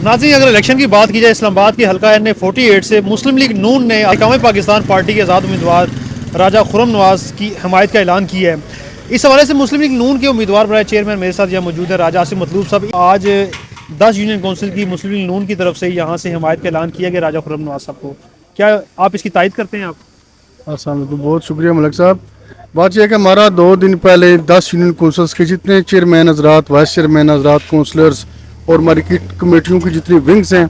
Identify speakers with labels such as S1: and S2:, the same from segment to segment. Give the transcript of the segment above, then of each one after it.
S1: ناظرین اگر الیکشن کی بات کی جائے اسلام آباد کے حلقہ N48 سے مسلم لیگ نون نے حکام پاکستان پارٹی کے آزاد امیدوار راجہ خرم نواز کی حمایت کا اعلان کیا ہے۔ اس حوالے سے مسلم لیگ نون کے امیدوار برائے چیئرمین میرے ساتھ یہاں موجود ہے راجہ آصف مطلوب صاحب۔ آج 10 یونین کونسل کی مسلم لیگ نون کی طرف سے یہاں سے حمایت کا اعلان کیا گیا راجہ خرم نواز صاحب کو، کیا آپ اس کی تائید کرتے ہیں؟ آپ
S2: السلام علیکم، بہت شکریہ ملک صاحب۔ بات یہ ہے کہ ہمارا 2 دن پہلے 10 یونین کونسلز کے جتنے چیئرمین حضرات، وائس چیئرمین حضرات، کونسلرز اور مارکیٹ کمیٹیوں کی جتنی ونگز ہیں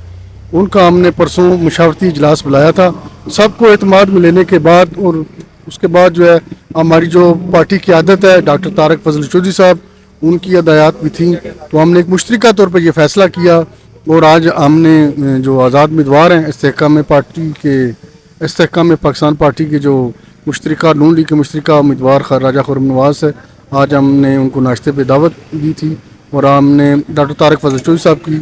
S2: ان کا ہم نے پرسوں مشاورتی اجلاس بلایا تھا۔ سب کو اعتماد میں لینے کے بعد اور اس کے بعد جو ہے ہماری جو پارٹی قیادت ہے ڈاکٹر طارق فضل چودھری صاحب، ان کی ہدایات بھی تھیں، تو ہم نے ایک مشترکہ طور پر یہ فیصلہ کیا اور آج ہم نے جو آزاد امیدوار ہیں استحکام پاکستان پارٹی کے جو مشترکہ نون لیگ کے مشترکہ امیدوار راجہ خرم نواز ہے، آج ہم نے ان کو ناشتے پہ دعوت دی تھی اور ہم نے ڈاکٹر طارق فضل چودھری صاحب کی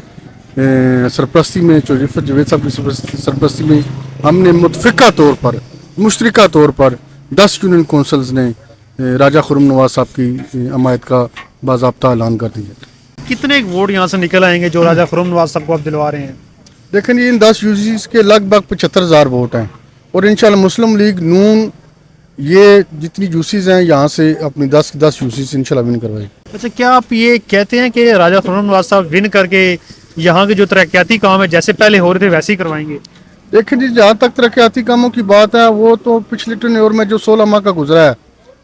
S2: سرپرستی میں، رفعت جاوید صاحب کی سرپرستی میں ہم نے متفقہ طور پر مشترکہ طور پر 10 یونین کونسلز نے راجہ خرم نواز صاحب کی حمایت کا باضابطہ اعلان کر دیا۔
S1: کتنے ووٹ یہاں سے نکل آئیں گے جو راجہ خرم نواز صاحب کو آپ دلوا رہے ہیں؟
S2: دیکھیں جی، ان 10 یوزیز کے لگ بھگ 75,000 ووٹ ہیں اور انشاءاللہ مسلم لیگ نون یہ جتنی یوسیز ہیں یہاں سے اپنی 10 یوسیز انشاءاللہ ون کروائے گی۔
S1: اچھا، کیا آپ یہ کہتے ہیں کہ راجہ خرم نواز صاحب ون کر کے یہاں کے جو ترقیاتی کام ہے جیسے پہلے ہو رہے تھے ویسے ہی کروائیں گے؟
S2: دیکھیں جی، جہاں تک ترقیاتی کاموں کی بات ہے وہ تو پچھلے ٹرنیور میں جو 16 ماہ کا گزرا ہے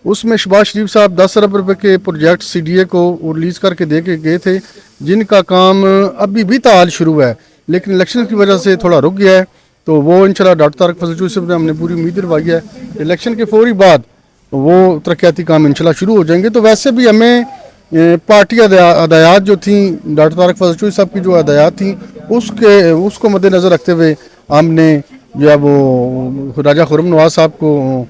S2: اس میں شہباز شریف صاحب 10 ارب روپے کے پروجیکٹ CDA کو ریلیز کر کے دے کے گئے تھے، جن کا کام ابھی بھی تعال شروع ہے لیکن الیکشن کی وجہ سے تھوڑا رک گیا ہے، تو وہ انشاءاللہ ڈاکٹر طارق فضل چودھری صاحب نے ہم نے پوری امید دلوائی ہے الیکشن کے فوری بعد وہ ترقیاتی کام انشاءاللہ شروع ہو جائیں گے۔ تو ویسے بھی ہمیں پارٹی ہدایات جو تھیں ڈاکٹر طارق فضل چودھری صاحب کی جو ہدایات تھیں اس کو مد نظر رکھتے ہوئے ہم نے جو ہے وہ راجہ خرم نواز صاحب کو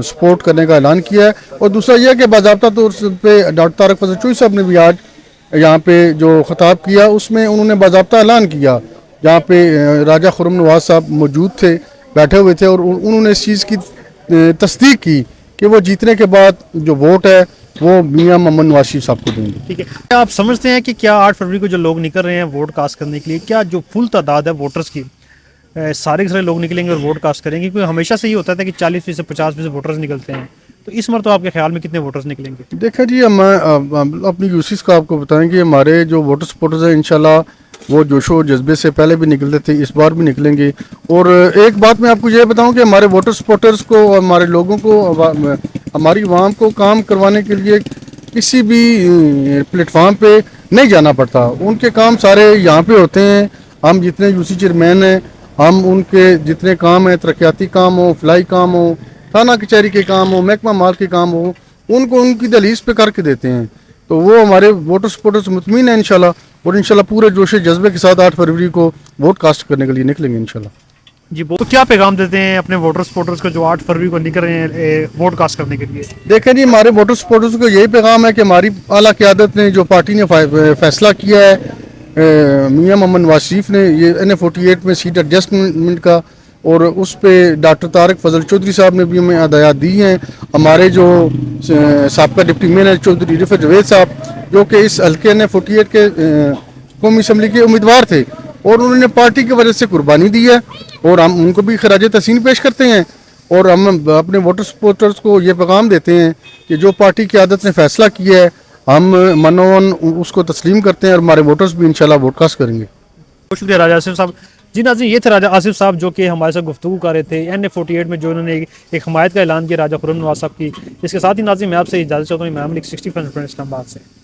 S2: سپورٹ کرنے کا اعلان کیا ہے۔ اور دوسرا یہ کہ باضابطہ طور پہ ڈاکٹر طارق فضل چودھری صاحب نے بھی آج یہاں پہ جو خطاب کیا اس میں انہوں نے باضابطہ اعلان کیا، جہاں پہ راجہ خرم نواز صاحب موجود تھے، بیٹھے ہوئے تھے، اور انہوں نے اس چیز کی تصدیق کی کہ وہ جیتنے کے بعد جو ووٹ ہے وہ میاں محمد نواز شریف صاحب کو دیں گے۔
S1: ٹھیک ہے، کیا آپ سمجھتے ہیں کہ کیا 8 فروری کو جو لوگ نکل رہے ہیں ووٹ کاسٹ کرنے کے لیے، کیا جو فل تعداد ہے ووٹرز کی سارے کے سارے لوگ نکلیں گے اور ووٹ کاسٹ کریں گے؟ کیونکہ ہمیشہ سے یہ ہوتا ہے کہ 40% سے 50% ووٹرز نکلتے ہیں، تو اس مرتبہ آپ کے خیال میں کتنے ووٹرز نکلیں گے؟
S2: دیکھیں جی، ہم اپنی یوسیز کا آپ کو بتائیں کہ ہمارے جو ووٹر سپورٹرز ہیں انشاءاللہ وہ جوش و جذبے سے پہلے بھی نکلتے تھے، اس بار بھی نکلیں گے۔ اور ایک بات میں آپ کو یہ بتاؤں کہ ہمارے ووٹر سپورٹرز کو، ہمارے لوگوں کو، ہماری عوام کو کام کروانے کے لیے کسی بھی پلیٹ فارم پہ نہیں جانا پڑتا، ان کے کام سارے یہاں پہ ہوتے ہیں۔ ہم جتنے یوسی چیئرمین ہیں ہم ان کے جتنے کام ہیں، ترقیاتی کام ہو، فلائی کام ہو، تھانہ کچہری کے کام ہو، محکمہ مال کے کام ہو، ان کو ان کی دہلیز پہ کر کے دیتے ہیں، تو وہ ہمارے ووٹر سپورٹرز مطمئن ہیں انشاءاللہ، اور انشاءاللہ پورے جوش جذبے کے ساتھ 8 فروری کو ووٹ کاسٹ کرنے کے لیے نکلیں گے انشاءاللہ۔
S1: جی، تو کیا پیغام دیتے ہیں اپنے ووٹر سپورٹرز کو جو 8 فروری کو نکل رہے ہیں ووٹ کاسٹ کرنے کے لیے؟
S2: دیکھیں جی، ہمارے ووٹر سپورٹرز کو یہی پیغام ہے کہ ہماری اعلیٰ قیادت نے جو پارٹی نے فیصلہ کیا ہے، میاں محمد نواز شریف نے یہ N48 میں سیٹ ایڈجسٹمنٹ کا، اور اس پہ ڈاکٹر طارق فضل چودھری صاحب نے بھی ہمیں ہدایات دی ہیں۔ ہمارے جو سابقہ ڈپٹی میئر چودھری رفعت جاوید صاحب جو کہ اس حلقے N48 کے قومی اسمبلی کے امیدوار تھے اور انہوں نے پارٹی کی وجہ سے قربانی دی ہے، اور ہم ان کو بھی خراج تحسین پیش کرتے ہیں، اور ہم اپنے ووٹر سپورٹرز کو یہ پیغام دیتے ہیں کہ جو پارٹی قیادت نے فیصلہ کیا ہے ہم منون اس کو تسلیم کرتے ہیں، اور ہمارے ووٹرز بھی انشاءاللہ ووٹ کاسٹ کریں گے۔
S1: بہت شکریہ راجہ آصف صاحب۔ جی ناظرین، یہ تھے راجہ آصف صاحب جو کہ ہمارے ساتھ گفتگو کر رہے تھے N48 میں جو انہوں نے ایک حمایت کا اعلان کیا راجہ خرم نواز صاحب کی۔ اس کے ساتھ ہی ناظرین میں آپ سے اجازت چاہتا ہوں، میں اسلام آباد سے۔